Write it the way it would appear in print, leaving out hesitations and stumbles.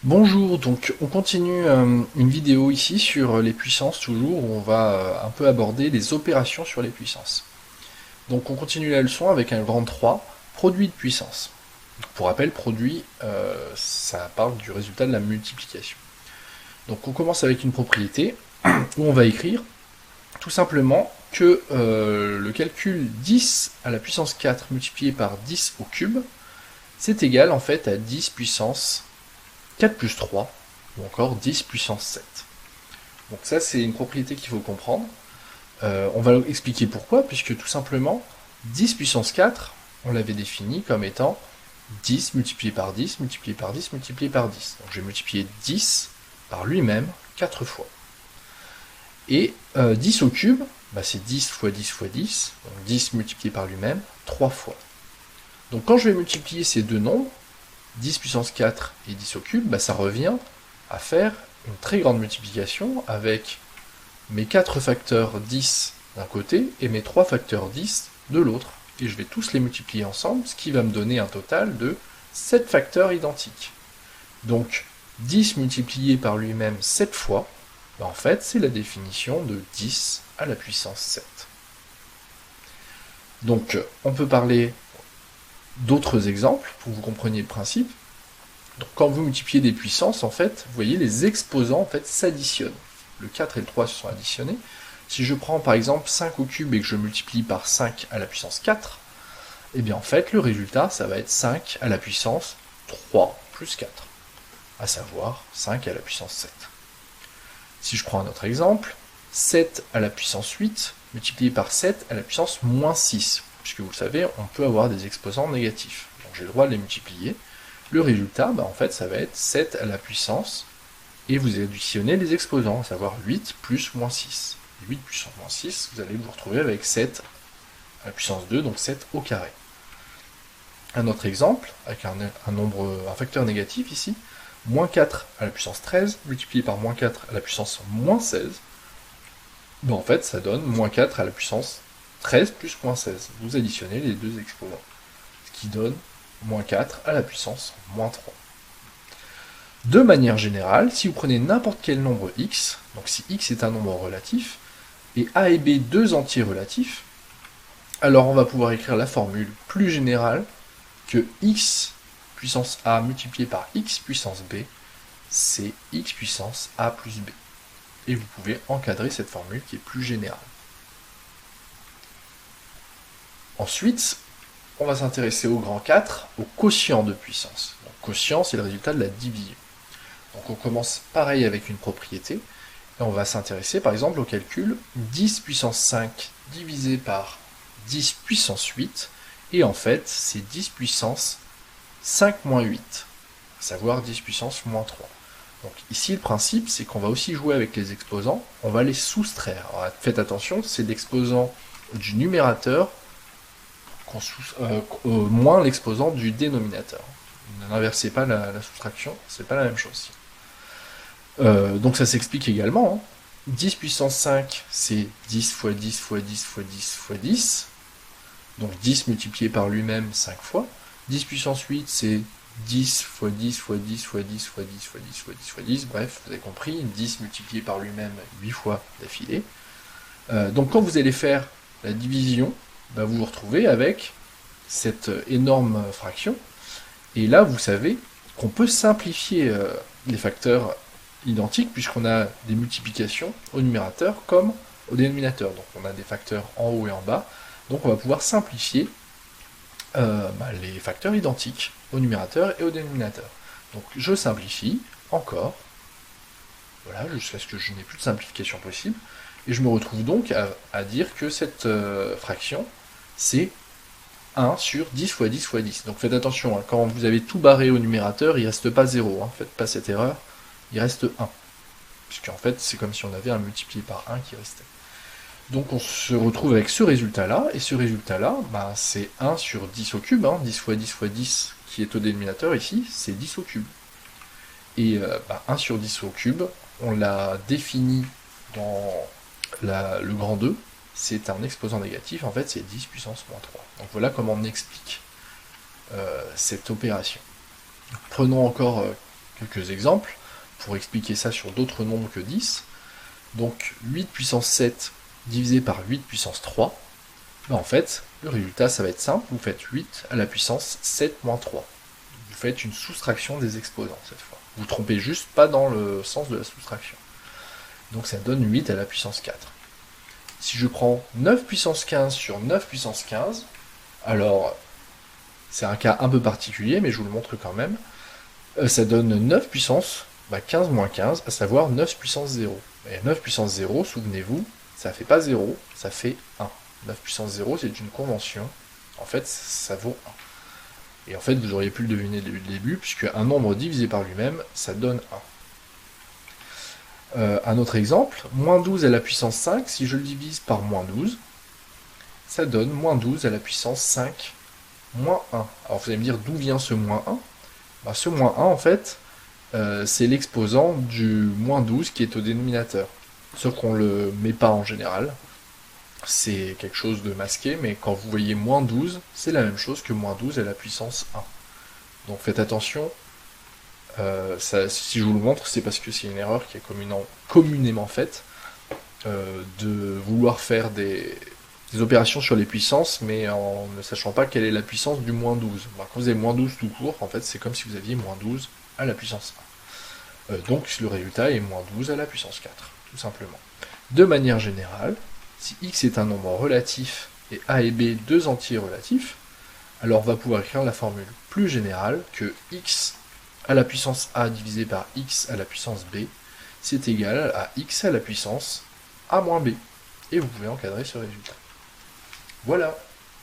Bonjour, donc on continue une vidéo ici sur les puissances toujours, où on va un peu aborder les opérations sur les puissances. Donc on continue la leçon avec un grand 3, produit de puissance. Pour rappel, produit, ça parle du résultat de la multiplication. Donc on commence avec une propriété, où on va écrire tout simplement que le calcul 10 à la puissance 4 multiplié par 10 au cube, c'est égal en fait à 10 puissance 4 plus 3, ou encore 10 puissance 7. Donc ça, c'est une propriété qu'il faut comprendre. On va expliquer pourquoi, puisque tout simplement, 10 puissance 4, on l'avait défini comme étant 10 multiplié par 10, multiplié par 10, multiplié par 10. Donc je vais multiplier 10 par lui-même 4 fois. Et 10 au cube, c'est 10 fois 10 fois 10, donc 10 multiplié par lui-même 3 fois. Donc quand je vais multiplier ces deux nombres, 10 puissance 4 et 10 au cube, ça revient à faire une très grande multiplication avec mes 4 facteurs 10 d'un côté et mes 3 facteurs 10 de l'autre. Et je vais tous les multiplier ensemble, ce qui va me donner un total de 7 facteurs identiques. Donc 10 multiplié par lui-même 7 fois, en fait c'est la définition de 10 à la puissance 7. Donc on peut parler d'autres exemples pour que vous compreniez le principe. Donc quand vous multipliez des puissances, en fait, vous voyez, les exposants en fait s'additionnent. Le 4 et le 3 se sont additionnés. Si je prends par exemple 5 au cube et que je multiplie par 5 à la puissance 4, eh bien en fait le résultat ça va être 5 à la puissance 3 plus 4, à savoir 5 à la puissance 7. Si je prends un autre exemple, 7 à la puissance 8 multiplié par 7 à la puissance moins 6, puisque vous le savez, on peut avoir des exposants négatifs. Donc j'ai le droit de les multiplier. Le résultat, en fait, ça va être 7 à la puissance, et vous additionnez les exposants, à savoir 8 plus moins 6. 8 plus moins 6, vous allez vous retrouver avec 7 à la puissance 2, donc 7 au carré. Un autre exemple, avec un facteur négatif ici, moins 4 à la puissance 13, multiplié par moins 4 à la puissance moins 16, en fait, ça donne moins 4 à la puissance 13 plus moins 16. Vous additionnez les deux exposants, ce qui donne moins 4 à la puissance moins 3. De manière générale, si vous prenez n'importe quel nombre x, donc si x est un nombre relatif, et a et b deux entiers relatifs, alors on va pouvoir écrire la formule plus générale que x puissance a multiplié par x puissance b, c'est x puissance a plus b. Et vous pouvez encadrer cette formule qui est plus générale. Ensuite, on va s'intéresser au grand 4, au quotient de puissance. Donc, quotient, c'est le résultat de la division. Donc on commence pareil avec une propriété, et on va s'intéresser par exemple au calcul 10 puissance 5 divisé par 10 puissance 8, et en fait c'est 10 puissance 5 moins 8, à savoir 10 puissance moins 3. Donc ici le principe c'est qu'on va aussi jouer avec les exposants, on va les soustraire. Alors faites attention, c'est l'exposant du numérateur moins l'exposant du dénominateur. N'inversez pas la soustraction, c'est pas la même chose. Donc ça s'explique également. 10 puissance 5, c'est 10 fois 10 fois 10 fois 10 fois 10. Donc 10 multiplié par lui-même 5 fois. 10 puissance 8, c'est 10 fois 10 fois 10 fois 10 fois 10 fois 10 fois 10 fois 10. Bref, vous avez compris, 10 multiplié par lui-même 8 fois d'affilée. Donc quand vous allez faire la division, vous vous retrouvez avec cette énorme fraction. Et là, vous savez qu'on peut simplifier les facteurs identiques puisqu'on a des multiplications au numérateur comme au dénominateur. Donc on a des facteurs en haut et en bas. Donc on va pouvoir simplifier les facteurs identiques au numérateur et au dénominateur. Donc je simplifie encore, voilà, jusqu'à ce que je n'ai plus de simplification possible. Et je me retrouve donc à dire que cette fraction, c'est 1 sur 10 fois 10 fois 10. Donc faites attention, quand vous avez tout barré au numérateur, il ne reste pas 0, faites pas cette erreur, il reste 1. Puisqu'en fait, c'est comme si on avait un multiplié par 1 qui restait. Donc on se retrouve avec ce résultat-là, et ce résultat-là, c'est 1 sur 10 au cube, 10 fois 10 fois 10 qui est au dénominateur ici, c'est 10 au cube. Et 1 sur 10 au cube, on l'a défini dans le grand 2, c'est un exposant négatif, en fait c'est 10 puissance moins 3. Donc voilà comment on explique cette opération. Prenons encore Quelques exemples pour expliquer ça sur d'autres nombres que 10. Donc 8 puissance 7 divisé par 8 puissance 3, ben en fait, le résultat, ça va être simple, vous faites 8 à la puissance 7 moins 3. Vous faites une soustraction des exposants cette fois. Vous ne trompez juste pas dans le sens de la soustraction. Donc ça donne 8 à la puissance 4. Si je prends 9 puissance 15 sur 9 puissance 15, alors c'est un cas un peu particulier, mais je vous le montre quand même, ça donne 9 puissance 15 moins 15, à savoir 9 puissance 0. Et 9 puissance 0, souvenez-vous, ça fait pas 0, ça fait 1. 9 puissance 0, c'est une convention. En fait, ça vaut 1. Et en fait, vous auriez pu le deviner dès le début, puisque un nombre divisé par lui-même, ça donne 1. Un autre exemple, moins 12 à la puissance 5, si je le divise par moins 12, ça donne moins 12 à la puissance 5 moins 1. Alors vous allez me dire, d'où vient ce moins 1 ? Ce moins 1, en fait, c'est l'exposant du moins 12 qui est au dénominateur. Sauf qu'on ne le met pas en général. C'est quelque chose de masqué, mais quand vous voyez moins 12, c'est la même chose que moins 12 à la puissance 1. Donc faites attention. Si je vous le montre, c'est parce que c'est une erreur qui est communément faite, de vouloir faire des opérations sur les puissances, mais en ne sachant pas quelle est la puissance du moins 12. Quand vous avez moins 12 tout court, en fait, c'est comme si vous aviez moins 12 à la puissance 1. Donc le résultat est moins 12 à la puissance 4, tout simplement. De manière générale, si x est un nombre relatif et a et b deux entiers relatifs, alors on va pouvoir écrire la formule plus générale que x à la puissance a divisé par x à la puissance b, c'est égal à x à la puissance a moins b. Et vous pouvez encadrer ce résultat. Voilà.